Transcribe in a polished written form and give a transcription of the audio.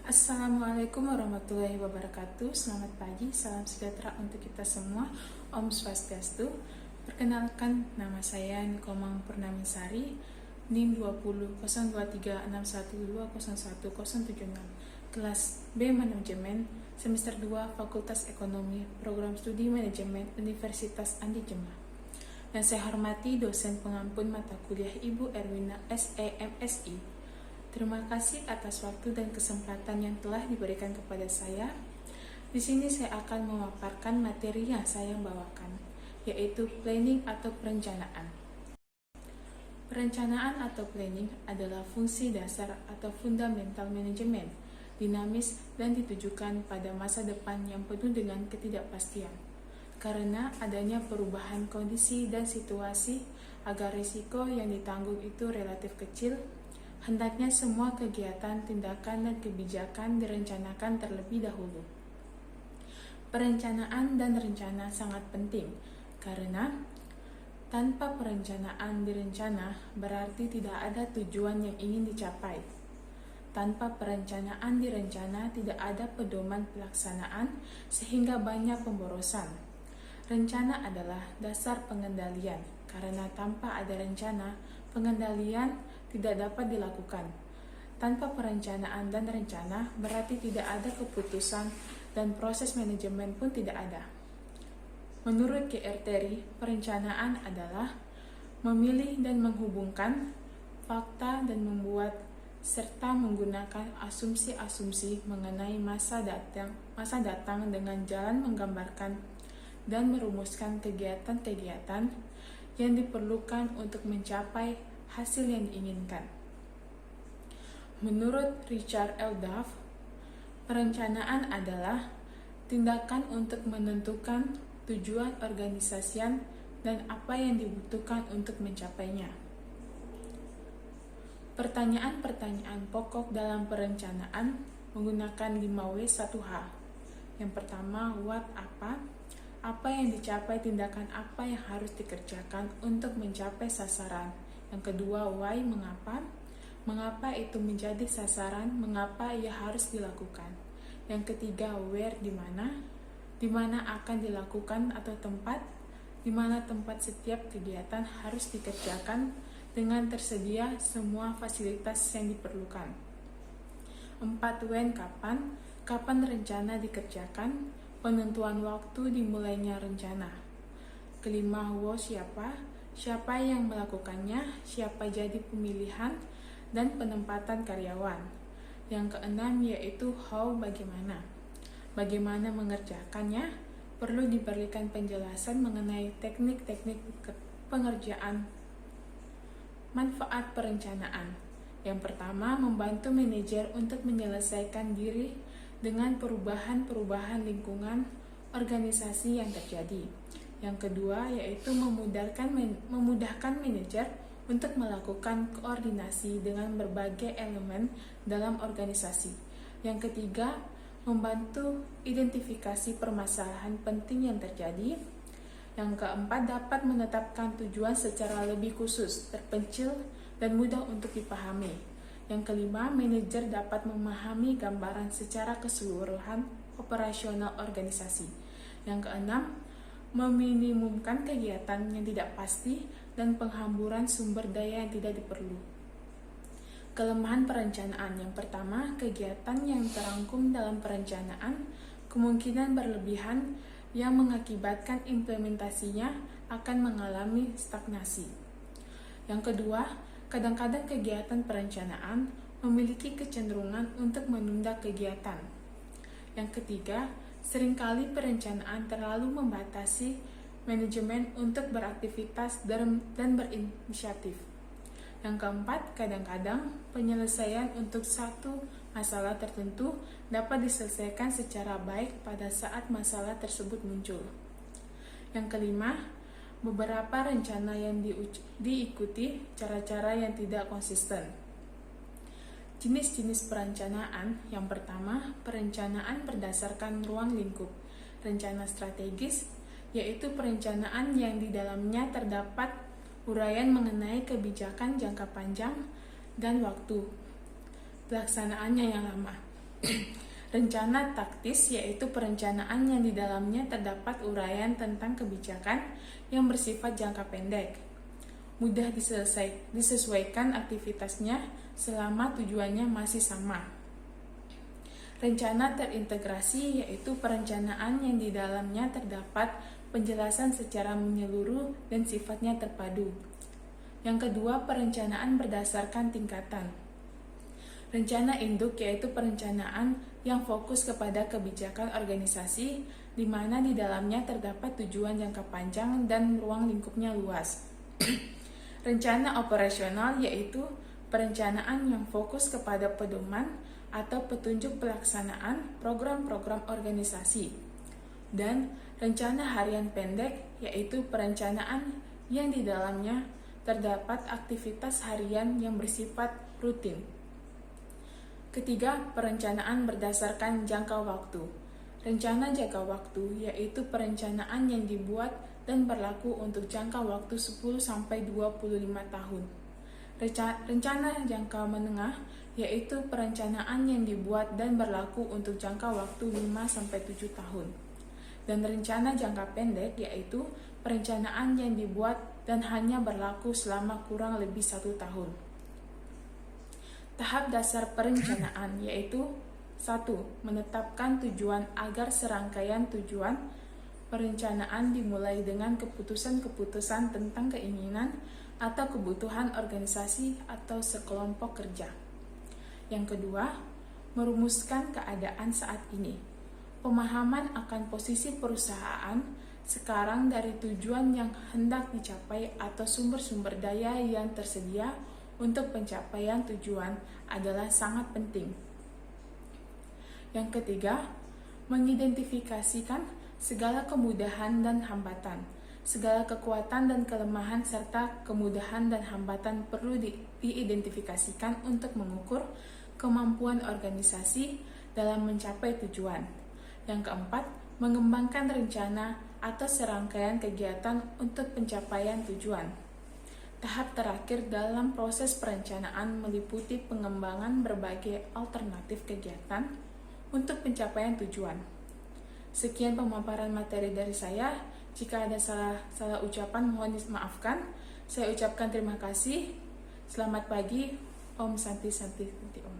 Assalamualaikum warahmatullahi wabarakatuh. Selamat pagi, salam sejahtera untuk kita semua. Om Swastiastu. Perkenalkan, nama saya Nikomang Purnamisari, NIM 20.02361201076, kelas B Manajemen, semester 2, Fakultas Ekonomi, Program Studi Manajemen, Universitas Andi Jemah. Yang saya hormati dosen pengampun mata kuliah Ibu Erwina SEMSI. Terima kasih atas waktu dan kesempatan yang telah diberikan kepada saya. Di sini saya akan memaparkan materi yang saya bawakan, yaitu planning atau perencanaan. Perencanaan atau planning adalah fungsi dasar atau fundamental manajemen, dinamis dan ditujukan pada masa depan yang penuh dengan ketidakpastian. Karena adanya perubahan kondisi dan situasi, agar risiko yang ditanggung itu relatif kecil, hendaknya semua kegiatan, tindakan, dan kebijakan direncanakan terlebih dahulu. Perencanaan dan rencana sangat penting, karena tanpa perencanaan direncana berarti tidak ada tujuan yang ingin dicapai. Tanpa perencanaan direncana tidak ada pedoman pelaksanaan sehingga banyak pemborosan. Rencana adalah dasar pengendalian, karena tanpa ada rencana, pengendalian tidak dapat dilakukan. Tanpa perencanaan dan rencana berarti tidak ada keputusan dan proses manajemen pun tidak ada. Menurut K.R. Terry, perencanaan adalah memilih dan menghubungkan fakta dan membuat serta menggunakan asumsi-asumsi mengenai masa datang dengan jalan menggambarkan dan merumuskan kegiatan-kegiatan yang diperlukan untuk mencapai hasil yang diinginkan. Menurut Richard L. Duff, perencanaan adalah tindakan untuk menentukan tujuan organisasian dan apa yang dibutuhkan untuk mencapainya. Pertanyaan-pertanyaan pokok dalam perencanaan menggunakan 5W1H. Yang pertama, what, apa yang dicapai, tindakan apa yang harus dikerjakan untuk mencapai sasaran. Yang kedua, why, mengapa itu menjadi sasaran, mengapa ia harus dilakukan. Yang ketiga, where, di mana akan dilakukan atau tempat, di mana tempat setiap kegiatan harus dikerjakan dengan tersedia semua fasilitas yang diperlukan. 4, when, kapan rencana dikerjakan, penentuan waktu dimulainya rencana. Kelima, who, siapa yang melakukannya, siapa jadi pemilihan dan penempatan karyawan. Yang keenam yaitu how, bagaimana mengerjakannya, perlu diberikan penjelasan mengenai teknik-teknik pengerjaan. Manfaat perencanaan. Yang pertama, membantu manajer untuk menyelesaikan diri dengan perubahan-perubahan lingkungan organisasi yang terjadi. Yang kedua, yaitu memudahkan manajer untuk melakukan koordinasi dengan berbagai elemen dalam organisasi. Yang ketiga, membantu identifikasi permasalahan penting yang terjadi. Yang keempat, dapat menetapkan tujuan secara lebih khusus, terpencil, dan mudah untuk dipahami. Yang kelima, manajer dapat memahami gambaran secara keseluruhan operasional organisasi. Yang keenam, meminimumkan kegiatan yang tidak pasti dan penghamburan sumber daya yang tidak diperlu. Kelemahan perencanaan. Yang pertama, kegiatan yang terangkum dalam perencanaan kemungkinan berlebihan yang mengakibatkan implementasinya akan mengalami stagnasi. Yang kedua, kadang-kadang kegiatan perencanaan memiliki kecenderungan untuk menunda kegiatan. Yang ketiga, seringkali perencanaan terlalu membatasi manajemen untuk beraktivitas dan berinisiatif. Yang keempat, kadang-kadang penyelesaian untuk satu masalah tertentu dapat diselesaikan secara baik pada saat masalah tersebut muncul. Yang kelima, beberapa rencana yang diikuti cara-cara yang tidak konsisten. Jenis-jenis perencanaan. Yang pertama, perencanaan berdasarkan ruang lingkup. Rencana strategis, yaitu perencanaan yang di dalamnya terdapat uraian mengenai kebijakan jangka panjang dan waktu pelaksanaannya yang lama. Rencana taktis yaitu perencanaan yang di dalamnya terdapat uraian tentang kebijakan yang bersifat jangka pendek. Mudah disesuaikan aktivitasnya selama tujuannya masih sama. Rencana terintegrasi yaitu perencanaan yang di dalamnya terdapat penjelasan secara menyeluruh dan sifatnya terpadu. Yang kedua, perencanaan berdasarkan tingkatan. Rencana induk yaitu perencanaan yang fokus kepada kebijakan organisasi, di mana di dalamnya terdapat tujuan jangka panjang dan ruang lingkupnya luas. Rencana operasional yaitu perencanaan yang fokus kepada pedoman atau petunjuk pelaksanaan program-program organisasi. Dan rencana harian pendek yaitu perencanaan yang di dalamnya terdapat aktivitas harian yang bersifat rutin. Ketiga, perencanaan berdasarkan jangka waktu. Rencana jangka waktu yaitu perencanaan yang dibuat dan berlaku untuk jangka waktu 10-25 tahun. Rencana jangka menengah yaitu perencanaan yang dibuat dan berlaku untuk jangka waktu 5-7 tahun. Dan rencana jangka pendek yaitu perencanaan yang dibuat dan hanya berlaku selama kurang lebih 1 tahun. Tahap dasar perencanaan yaitu 1. Menetapkan tujuan agar serangkaian tujuan perencanaan dimulai dengan keputusan-keputusan tentang keinginan atau kebutuhan organisasi atau sekelompok kerja. Yang kedua, merumuskan keadaan saat ini. Pemahaman akan posisi perusahaan sekarang dari tujuan yang hendak dicapai atau sumber-sumber daya yang tersedia untuk pencapaian tujuan adalah sangat penting. Yang ketiga, mengidentifikasikan segala kemudahan dan hambatan. Segala kekuatan dan kelemahan serta kemudahan dan hambatan perlu diidentifikasikan untuk mengukur kemampuan organisasi dalam mencapai tujuan. Yang keempat, mengembangkan rencana atau serangkaian kegiatan untuk pencapaian tujuan. Tahap terakhir dalam proses perencanaan meliputi pengembangan berbagai alternatif kegiatan untuk pencapaian tujuan. Sekian pemaparan materi dari saya. Jika ada salah ucapan mohon dimaafkan. Saya ucapkan terima kasih. Selamat pagi. Om Santi Santi. Om.